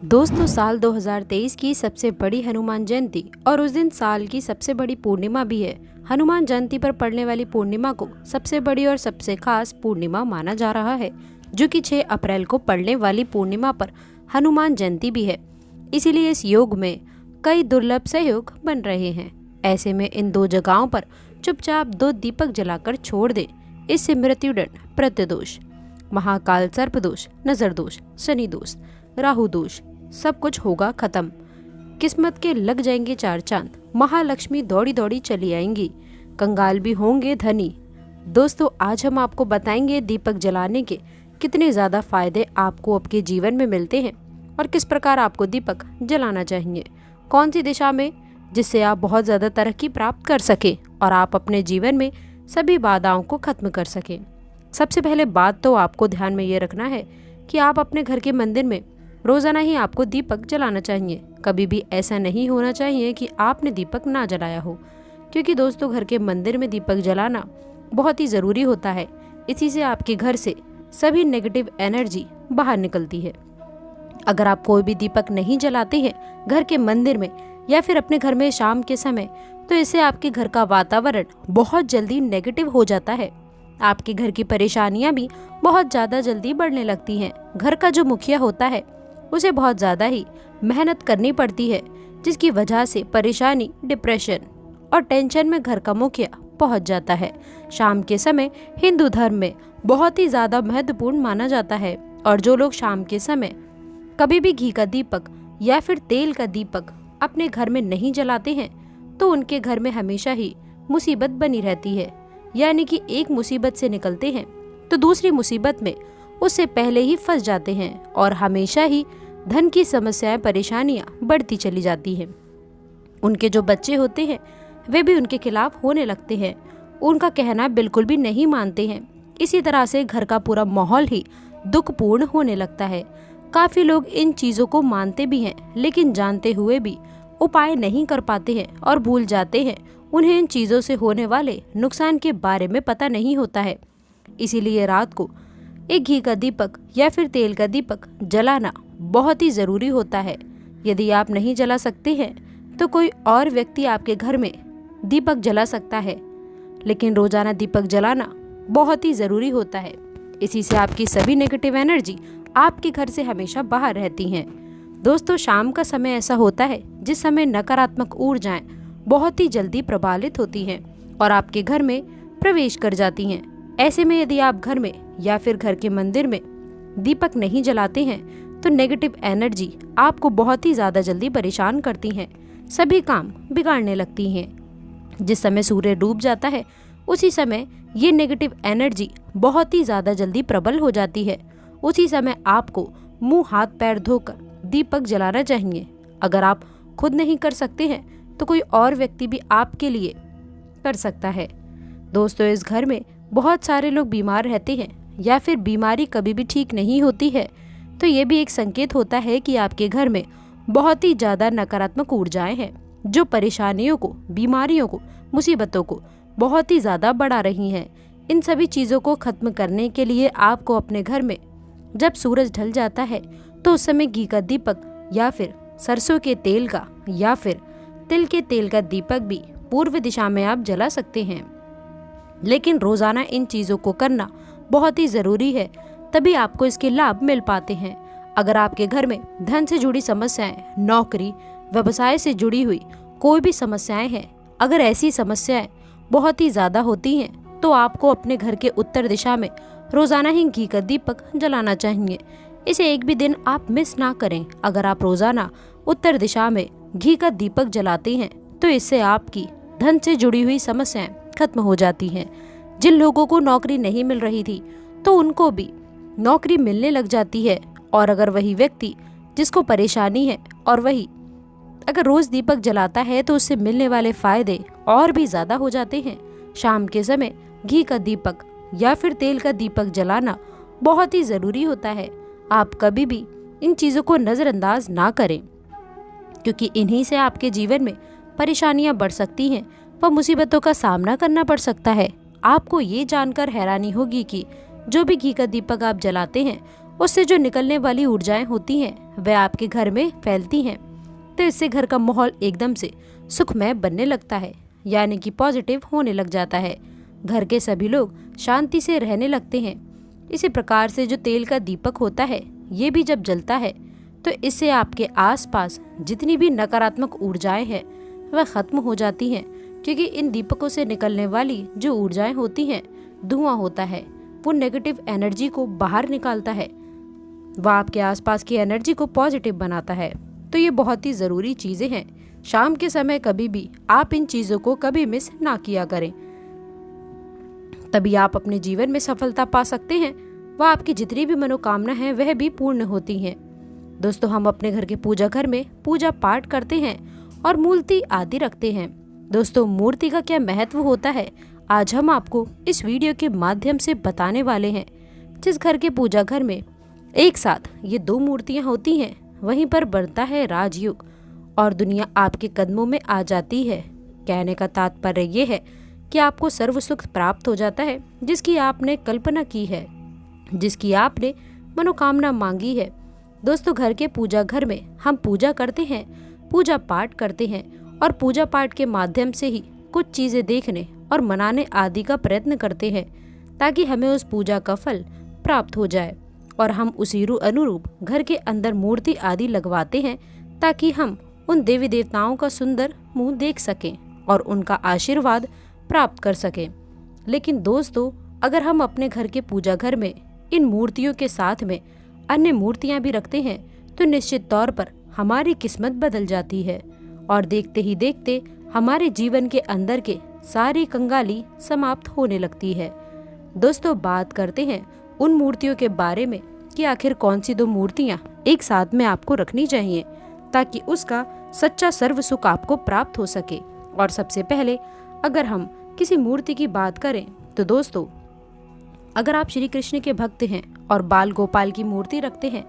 दोस्तों, साल 2023 की सबसे बड़ी हनुमान जयंती और उस दिन साल की सबसे बड़ी पूर्णिमा भी है। हनुमान जयंती पर पड़ने वाली पूर्णिमा को सबसे बड़ी और सबसे खास पूर्णिमा माना जा रहा है, जो कि 6 अप्रैल को पड़ने वाली पूर्णिमा पर हनुमान जयंती भी है। इसीलिए इस योग में कई दुर्लभ सहयोग बन रहे हैं। ऐसे में इन 2 जगहों पर चुपचाप 2 दीपक जलाकर छोड़ दें। इससे मृत्युदंड, प्रत्यदोष, महाकाल सर्प दोष, नजर दोष, शनि दोष, राहु दोष सब कुछ होगा खत्म। किस्मत के लग जाएंगे 4 चांद, महालक्ष्मी दौड़ी दौड़ी चली आएंगी, कंगाल भी होंगे धनी। दोस्तों, आज हम आपको बताएंगे दीपक जलाने के कितने ज्यादा फायदे आपको आपके जीवन में मिलते हैं और किस प्रकार आपको दीपक जलाना चाहिए, कौन सी दिशा में, जिससे आप बहुत ज्यादा तरक्की प्राप्त कर सके और आप अपने जीवन में सभी बाधाओं को खत्म कर सकें। सबसे पहले बात तो आपको ध्यान में ये रखना है कि आप अपने घर के मंदिर में रोजाना ही आपको दीपक जलाना चाहिए। कभी भी ऐसा नहीं होना चाहिए कि आपने दीपक ना जलाया हो, क्योंकि दोस्तों घर के मंदिर में दीपक जलाना बहुत ही ज़रूरी होता है। इसी से आपके घर से सभी नेगेटिव एनर्जी बाहर निकलती है। अगर आप कोई भी दीपक नहीं जलाते हैं घर के मंदिर में या फिर अपने घर में शाम के समय, तो इससे आपके घर का वातावरण बहुत जल्दी नेगेटिव हो जाता है। आपके घर की परेशानियां भी बहुत ज़्यादा जल्दी बढ़ने लगती हैं। घर का जो मुखिया होता है उसे बहुत ज़्यादा ही मेहनत करनी पड़ती है, जिसकी वजह से परेशानी, डिप्रेशन और टेंशन में घर का मुखिया पहुंच जाता है। शाम के समय हिंदू धर्म में बहुत ही ज़्यादा महत्वपूर्ण माना जाता है और जो लोग शाम के समय कभी भी घी का दीपक या फिर तेल का दीपक अपने घर में नहीं जलाते हैं, तो उनके घर में हमेशा ही मुसीबत बनी रहती है। यानी कि एक मुसीबत से निकलते हैं तो दूसरी मुसीबत में उससे पहले ही फंस जाते हैं और हमेशा ही धन की समस्याएं, परेशानियां बढ़ती चली जाती हैं। उनके जो बच्चे होते हैं वे भी उनके खिलाफ होने लगते हैं, उनका कहना बिल्कुल भी नहीं मानते हैं। इसी तरह से घर का पूरा माहौल ही दुखपूर्ण होने लगता है। काफी लोग इन चीजों को मानते भी हैं, लेकिन जानते हुए भी उपाय नहीं कर पाते हैं और भूल जाते हैं। उन्हें इन चीजों से होने वाले नुकसान के बारे में पता नहीं होता है। इसीलिए रात को एक घी का दीपक या फिर तेल का दीपक जलाना बहुत ही ज़रूरी होता है। यदि आप नहीं जला सकते हैं तो कोई और व्यक्ति आपके घर में दीपक जला सकता है, लेकिन रोजाना दीपक जलाना बहुत ही ज़रूरी होता है। इसी से आपकी सभी नेगेटिव एनर्जी आपके घर से हमेशा बाहर रहती हैं। दोस्तों, शाम का समय ऐसा होता है जिस समय नकारात्मक ऊर्जाएं बहुत ही जल्दी प्रबलित होती हैं और आपके घर में प्रवेश कर जाती हैं। ऐसे में यदि आप घर में या फिर घर के मंदिर में दीपक नहीं जलाते हैं तो नेगेटिव एनर्जी आपको बहुत ही ज़्यादा जल्दी परेशान करती हैं, सभी काम बिगाड़ने लगती हैं। जिस समय सूर्य डूब जाता है उसी समय ये नेगेटिव एनर्जी बहुत ही ज़्यादा जल्दी प्रबल हो जाती है। उसी समय आपको मुंह हाथ पैर धोकर दीपक जलाना चाहिए। अगर आप खुद नहीं कर सकते हैं तो कोई और व्यक्ति भी आपके लिए कर सकता है। दोस्तों, इस घर में बहुत सारे लोग बीमार रहते हैं या फिर बीमारी कभी भी ठीक नहीं होती है, तो ये भी एक संकेत होता है कि आपके घर में बहुत ही ज़्यादा नकारात्मक ऊर्जाएं हैं, जो परेशानियों को, बीमारियों को, मुसीबतों को बहुत ही ज़्यादा बढ़ा रही हैं। इन सभी चीज़ों को खत्म करने के लिए आपको अपने घर में जब सूरज ढल जाता है तो उस समय घी का दीपक या फिर सरसों के तेल का या फिर तिल के तेल का दीपक भी पूर्व दिशा में आप जला सकते हैं। लेकिन रोजाना इन चीज़ों को करना बहुत ही ज़रूरी है, तभी आपको इसके लाभ मिल पाते हैं। अगर आपके घर में धन से जुड़ी समस्याएं, नौकरी, व्यवसाय से जुड़ी हुई कोई भी समस्याएं हैं, अगर ऐसी समस्याएं बहुत ही ज़्यादा होती हैं तो आपको अपने घर के उत्तर दिशा में रोज़ाना ही घी का दीपक जलाना चाहिए। इसे एक भी दिन आप मिस ना करें। अगर आप रोज़ाना उत्तर दिशा में घी का दीपक जलाते हैं तो इससे आपकी धन से जुड़ी हुई समस्याएं खत्म हो जाती हैं। जिन लोगों को नौकरी नहीं मिल रही थी तो उनको भी नौकरी मिलने लग जाती है, और अगर वही व्यक्ति जिसको परेशानी है और वही अगर रोज दीपक जलाता है तो उससे मिलने वाले फायदे और भी ज़्यादा हो जाते हैं। शाम के समय घी का दीपक या फिर तेल का दीपक जलाना बहुत ही ज़रूरी होता है। आप कभी भी इन चीज़ों को नज़रअंदाज ना करें, क्योंकि इन्हीं से आपके जीवन में परेशानियां बढ़ सकती हैं व मुसीबतों का सामना करना पड़ सकता है। आपको ये जानकर हैरानी होगी कि जो भी घी का दीपक आप जलाते हैं उससे जो निकलने वाली ऊर्जाएं होती हैं वह आपके घर में फैलती हैं। तो इससे घर का माहौल एकदम से सुखमय बनने लगता है, यानी कि पॉजिटिव होने लग जाता है। घर के सभी लोग शांति से रहने लगते हैं। इसी प्रकार से जो तेल का दीपक होता है ये भी जब जलता है तो इससे आपके आसपास जितनी भी नकारात्मक ऊर्जाएं हैं वह खत्म हो जाती हैं, क्योंकि इन दीपकों से निकलने वाली जो ऊर्जाएं होती हैं, धुआं होता है, वो नेगेटिव एनर्जी को बाहर निकालता है, वह आपके आसपास की एनर्जी को पॉजिटिव बनाता है। तो ये बहुत ही ज़रूरी चीज़ें हैं। शाम के समय कभी भी आप इन चीज़ों को कभी मिस ना किया करें, तभी आप अपने जीवन में सफलता पा सकते हैं। वह आपकी जितनी भी मनोकामना है वह भी पूर्ण होती हैं। दोस्तों, हम अपने घर के पूजा घर में पूजा पाठ करते हैं और मूर्ति आदि रखते हैं। दोस्तों, मूर्ति का क्या महत्व होता है आज हम आपको इस वीडियो के माध्यम से बताने वाले हैं। जिस घर के पूजा घर में एक साथ ये 2 मूर्तियां होती हैं वहीं पर बनता है राजयोग और दुनिया आपके कदमों में आ जाती है। कहने का तात्पर्य ये है कि आपको सर्व सुख प्राप्त हो जाता है जिसकी आपने कल्पना की है, जिसकी आपने मनोकामना मांगी है। दोस्तों, घर के पूजा घर में हम पूजा करते हैं, पूजा पाठ करते हैं और पूजा पाठ के माध्यम से ही कुछ चीज़ें देखने और मनाने आदि का प्रयत्न करते हैं ताकि हमें उस पूजा का फल प्राप्त हो जाए। और हम उसी अनुरूप घर के अंदर मूर्ति आदि लगवाते हैं ताकि हम उन देवी देवताओं का सुंदर मुंह देख सकें और उनका आशीर्वाद प्राप्त कर सकें। लेकिन दोस्तों, अगर हम अपने घर के पूजा घर में इन मूर्तियों के साथ में अन्य मूर्तियां भी रखते हैं तो निश्चित तौर पर हमारी किस्मत बदल जाती है और देखते ही देखते हमारे जीवन के अंदर के सारी कंगाली समाप्त होने लगती है। दोस्तों, बात करते हैं उन मूर्तियों के बारे में कि आखिर कौन सी 2 मूर्तियां एक साथ में आपको रखनी चाहिए ताकि उसका सच्चा सर्व सुख आपको प्राप्त हो सके। और सबसे पहले अगर हम किसी मूर्ति की बात करें तो दोस्तों, अगर आप श्री कृष्ण के भक्त हैं और बाल गोपाल की मूर्ति रखते हैं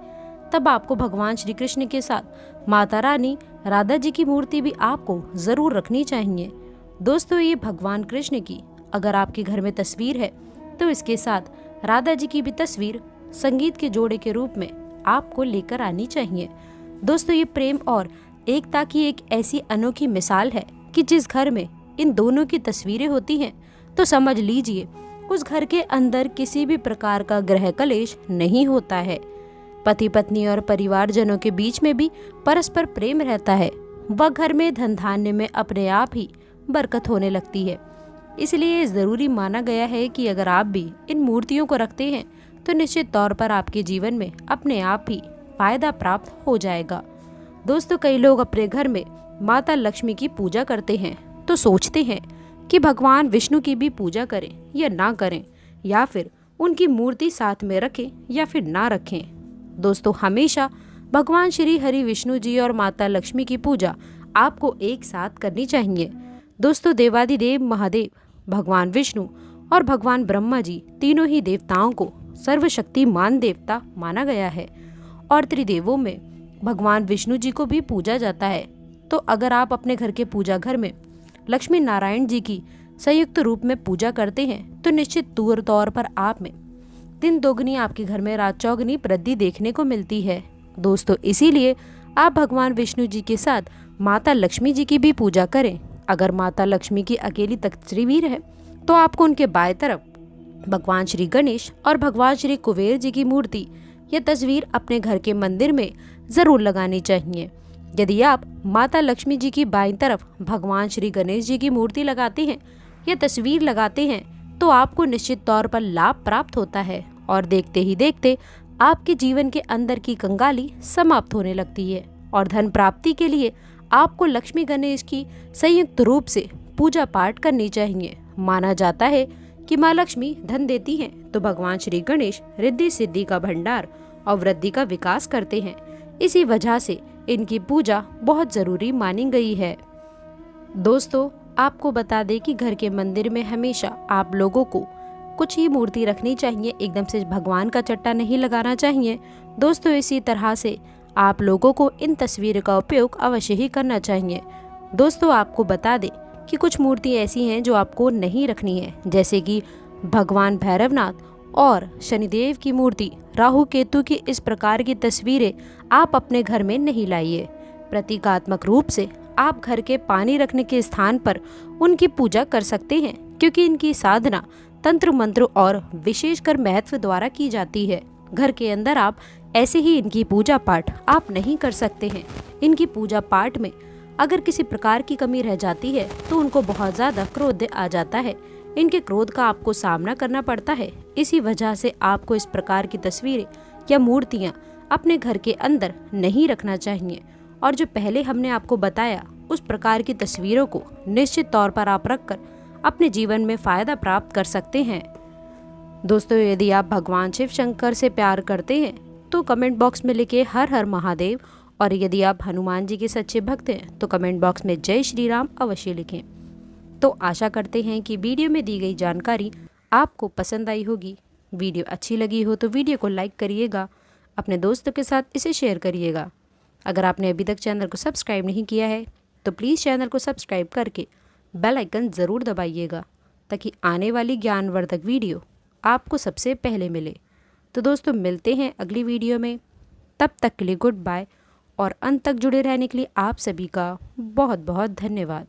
तब आपको भगवान श्री कृष्ण के साथ माता रानी राधा जी की मूर्ति भी आपको जरूर रखनी चाहिए। दोस्तों, ये भगवान कृष्ण की अगर आपके घर में तस्वीर है तो इसके साथ राधा जी की भी तस्वीर संगीत के जोड़े के रूप में आपको लेकर आनी चाहिए। दोस्तों, ये प्रेम और एकता की एक ऐसी अनोखी मिसाल है कि जिस घर में इन दोनों की तस्वीरें होती हैं तो समझ लीजिए उस घर के अंदर किसी भी प्रकार का ग्रह कलेश नहीं होता है। पति पत्नी और परिवारजनों के बीच में भी परस्पर प्रेम रहता है। वह घर में धन धान्य में अपने आप ही बरकत होने लगती है। इसलिए ज़रूरी माना गया है कि अगर आप भी इन मूर्तियों को रखते हैं तो निश्चित तौर पर आपके जीवन में अपने आप ही फायदा प्राप्त हो जाएगा। दोस्तों, कई लोग अपने घर में माता लक्ष्मी की पूजा करते हैं तो सोचते हैं कि भगवान विष्णु की भी पूजा करें या ना करें, या फिर उनकी मूर्ति साथ में रखें या फिर ना रखें। दोस्तों, हमेशा भगवान श्री हरि विष्णु जी और माता लक्ष्मी की पूजा आपको एक साथ करनी चाहिए। दोस्तों, देवादिदेव महादेव भगवान विष्णु और भगवान ब्रह्मा जी तीनों ही देवताओं को सर्वशक्तिमान देवता माना गया है और त्रिदेवों में भगवान विष्णु जी को भी पूजा जाता है। तो अगर आप अपने घर के पूजा घर में लक्ष्मी नारायण जी की संयुक्त रूप में पूजा करते हैं तो निश्चित तौर पर आप में दिन दोगुनी, आपके घर में रात चौगुनी वृद्धि देखने को मिलती है। दोस्तों, इसीलिए आप भगवान विष्णु जी के साथ माता लक्ष्मी जी की भी पूजा करें। अगर माता लक्ष्मी की अकेली तस्वीर है तो आपको उनके बाएं तरफ भगवान श्री गणेश और भगवान श्री कुबेर जी की मूर्ति या तस्वीर अपने घर के मंदिर में जरूर लगानी चाहिए। यदि आप माता लक्ष्मी जी की बाईं तरफ भगवान श्री गणेश जी की मूर्ति लगाते हैं या तस्वीर लगाते हैं तो आपको निश्चित तौर पर लाभ प्राप्त होता है और देखते ही देखते आपके जीवन के अंदर की कंगाली समाप्त होने लगती है। और धन प्राप्ति के लिए आपको लक्ष्मी गणेश की संयुक्त रूप से पूजा पाठ करनी चाहिए। माना जाता है कि माँ लक्ष्मी धन देती हैं तो भगवान श्री गणेश रिद्धि सिद्धि का भंडार और वृद्धि का विकास करते हैं। इसी वजह से इनकी पूजा बहुत जरूरी मानी गई है। दोस्तों, आपको बता दें कि घर के मंदिर में हमेशा आप लोगों को कुछ ही मूर्ति रखनी चाहिए, एकदम से भगवान का चट्टा नहीं लगाना चाहिए। दोस्तों, इसी तरह से आप लोगों को इन तस्वीरों का उपयोग अवश्य ही करना चाहिए। दोस्तों, आपको बता दें कि कुछ मूर्ति ऐसी हैं जो आपको नहीं रखनी है, जैसे कि भगवान भैरवनाथ और शनिदेव की मूर्ति राहु केतु की इस प्रकार की तस्वीरें आप अपने घर में नहीं लाइए। प्रतीकात्मक रूप से आप घर के पानी रखने के स्थान पर उनकी पूजा कर सकते हैं, क्योंकि इनकी साधना तंत्र मंत्र और विशेषकर महत्व द्वारा की जाती है। घर के अंदर आप ऐसे ही इनकी पूजा पाठ आप नहीं कर सकते हैं। इनकी पूजा पाठ में अगर किसी प्रकार की कमी रह जाती है तो उनको बहुत ज़्यादा क्रोध आ जाता है। इनके क्रोध का आपको सामना करना पड़ता है। इसी वजह से आपको इस प्रकार की तस्वीरें या मूर्तियाँ अपने घर के अंदर नहीं रखना चाहिए। और जो पहले हमने आपको बताया उस प्रकार की तस्वीरों को निश्चित तौर पर आप रखकर अपने जीवन में फायदा प्राप्त कर सकते हैं। दोस्तों, यदि आप भगवान शिव शंकर से प्यार करते हैं तो कमेंट बॉक्स में लिखे हर हर महादेव, और यदि आप हनुमान जी के सच्चे भक्त हैं तो कमेंट बॉक्स में जय श्री राम अवश्य लिखें। तो आशा करते हैं कि वीडियो में दी गई जानकारी आपको पसंद आई होगी। वीडियो अच्छी लगी हो तो वीडियो को लाइक करिएगा, अपने दोस्तों के साथ इसे शेयर करिएगा। अगर आपने अभी तक चैनल को सब्सक्राइब नहीं किया है तो प्लीज़ चैनल को सब्सक्राइब करके बेल आइकन ज़रूर दबाइएगा, ताकि आने वाली ज्ञानवर्धक वीडियो आपको सबसे पहले मिले। तो दोस्तों, मिलते हैं अगली वीडियो में। तब तक के लिए गुड बाय, और अंत तक जुड़े रहने के लिए आप सभी का बहुत बहुत धन्यवाद।